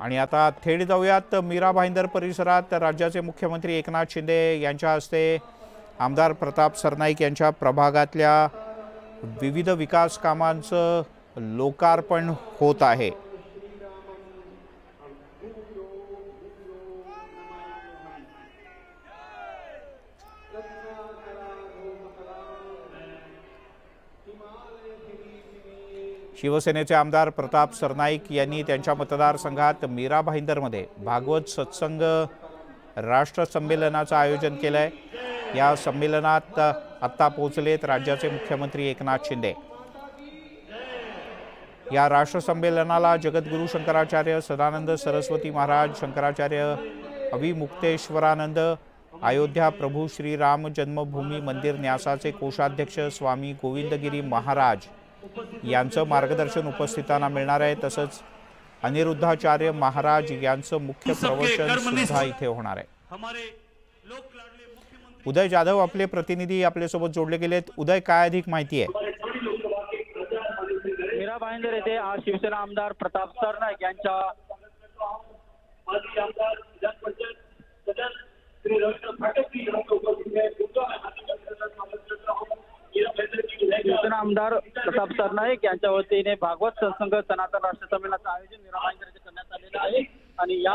आणि आता थेट जाऊयात मीरा भाईंदर परिसरात राज्याचे मुख्यमंत्री एकनाथ शिंदे यांच्या हस्ते आमदार प्रताप सरनाईक यांच्या प्रभागातल्या विविध विकास कामांचं लोकार्पण होत आहे। शिवसेनेचे आमदार प्रताप सरनाईक यांनी त्यांच्या मतदारसंघात मीरा भाईंदरमध्ये भागवत सत्संग राष्ट्र संमेलनाचं आयोजन केलंय। या संमेलनात आता पोहोचलेत राज्याचे मुख्यमंत्री एकनाथ शिंदे। या राष्ट्र संमेलनाला जगद्गुरू शंकराचार्य सदानंद सरस्वती महाराज, शंकराचार्य अभिमुक्तेश्वरानंद, अयोध्या प्रभू श्री राम जन्मभूमी मंदिर न्यासाचे कोषाध्यक्ष स्वामी गोविंदगिरी महाराज यांचं मार्गदर्शन उपस्थितांना मिळणार आहे। तसंच अनिरुद्धाचार्य महाराज यांचं मुख्य प्रवचन सुद्धा इथे होणार आहे। उदय जाधव आपले प्रतिनिधी आपल्यासोबत जोडले गेलेत। उदय, काय अधिक माहिती आहे? मीरा भाईंदर येथे आज शिवसेना आमदार प्रताप सरनाईक यांच्या शिवसेना आमदार प्रताप सरनाईक यांच्या वतीने भागवत सत्संग सनातन राष्ट्र संमेलनाचं आयोजन मीरा भाईंदर येथे करण्यात आलेलं आहे। आणि या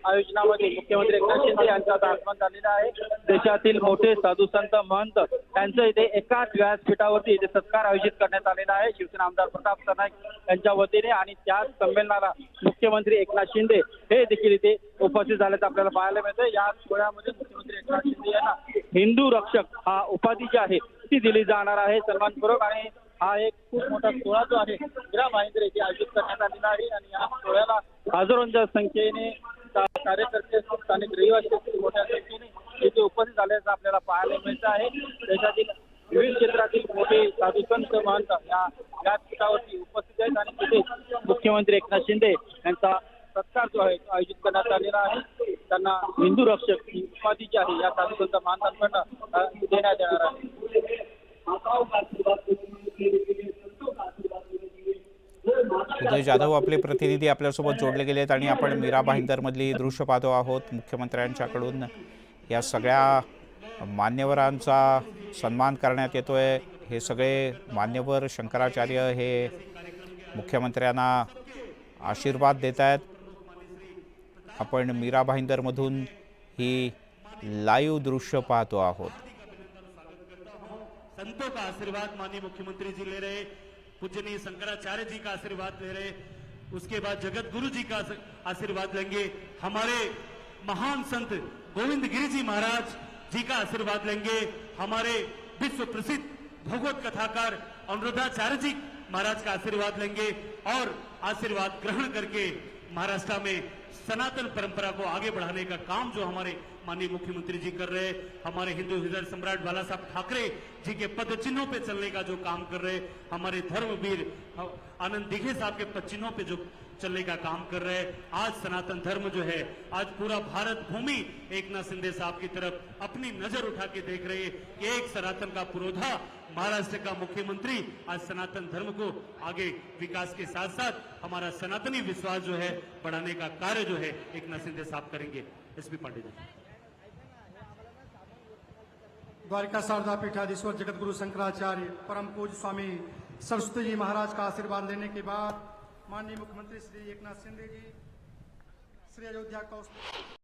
आयोजनामध्ये मुख्यमंत्री एकनाथ शिंदे यांचं आगमन झालेलं आहे। देशातील मोठे साधू संत महंत यांचं इथे एकाच व्यासपीठावरती इथे सत्कार आयोजित करण्यात आलेला आहे शिवसेना आमदार प्रताप सरनाईक यांच्या वतीने। आणि त्याच संमेलनाला मुख्यमंत्री एकनाथ शिंदे हे देखील इथे उपस्थित झाल्याचं आपल्याला पाहायला मिळतं। या सोहळ्यामध्ये मुख्यमंत्री एकनाथ शिंदे यांना हिंदू रक्षक हा उपाधी जी आहे ती दिली जाणार आहे सन्मानपूर्वक। आणि हा एक खूप मोठा सोहळा जो आहे मीरा भाईंदर येथे आयोजित करण्यात आलेला आहे। आणि या सोहळ्याला हजारोंच्या संख्येने कार्यकर्ते, स्थानिक रहिवासी मोठ्या संख्येने इथे उपस्थित झाल्याचं आपल्याला पाहायला मिळतं आहे। देशातील विविध क्षेत्रातील मोठे साधू संत महंत या व्यासपीठावरती उपस्थित आहेत आणि तिथे मुख्यमंत्री एकनाथ शिंदे यांचा सत्कार जो आहे आयोजित करण्यात आलेला आहे। त्यांना हिंदू रक्षक ही उपाधी जी आहे या साधू संत महंतांकडून देण्यात येणार आहे। उदय जाधव आपले प्रतिनिधी आपल्यासोबत जोडले गेलेत आणि आपण मीरा भाईंदरमधली दृश्य पाहतो आहोत। मुख्यमंत्र्यांच्याकडून या सगळ्या मान्यवरांचा सन्मान करण्यात येतोय। हे सगळे मान्यवर शंकराचार्य हे मुख्यमंत्र्यांना आशीर्वाद देत आहेत। आपण मीरा भाईंदरमधून ही लाईव्ह दृश्य पाहतो आहोत। संतों का आशीर्वाद माननीय मुख्यमंत्री जी ले रहे, पूजनीय शंकराचार्य जी का आशीर्वाद ले रहे, उसके बाद जगत गुरु जी का आशीर्वाद लेंगे, हमारे महान संत गोविंद गिरी जी महाराज जी का आशीर्वाद लेंगे, हमारे विश्व प्रसिद्ध भगवत कथाकार अनुरुद्धाचार्य जी महाराज का आशीर्वाद लेंगे और आशीर्वाद ग्रहण करके महाराष्ट्र में सनातन परंपरा को आगे बढ़ाने का काम जो हमारे माननीय मुख्यमंत्री जी कर रहे हैं, हमारे हिंदू हृदय सम्राट बाला साहब ठाकरे जी के पद चिन्हों पे चलने का जो काम कर रहे हैं, हमारे धर्मवीर आनंद दिघे साहब के पद चिन्हों पे जो चलने का काम कर रहे हैं। आज सनातन धर्म जो है, आज पूरा भारत भूमि एकनाथ शिंदे साहब की तरफ अपनी नजर उठा के देख रहे हैं कि एक सनातन का पुरोधा महाराष्ट्र का मुख्यमंत्री आज सनातन धर्म को आगे विकास के साथ साथ हमारा सनातनी विश्वास जो है बढ़ाने का कार्य जो है एकनाथ शिंदे साहब करेंगे। एसपी पांडे जी। द्वारिका शारदा पीठाधीश्वर जगतगुरु शंकराचार्य परम पूज्य स्वामी सरस्वती जी महाराज का आशीर्वाद लेने के बाद माननीय मुख्यमंत्री श्री एकनाथ शिंदे जी श्री अयोध्या कौशल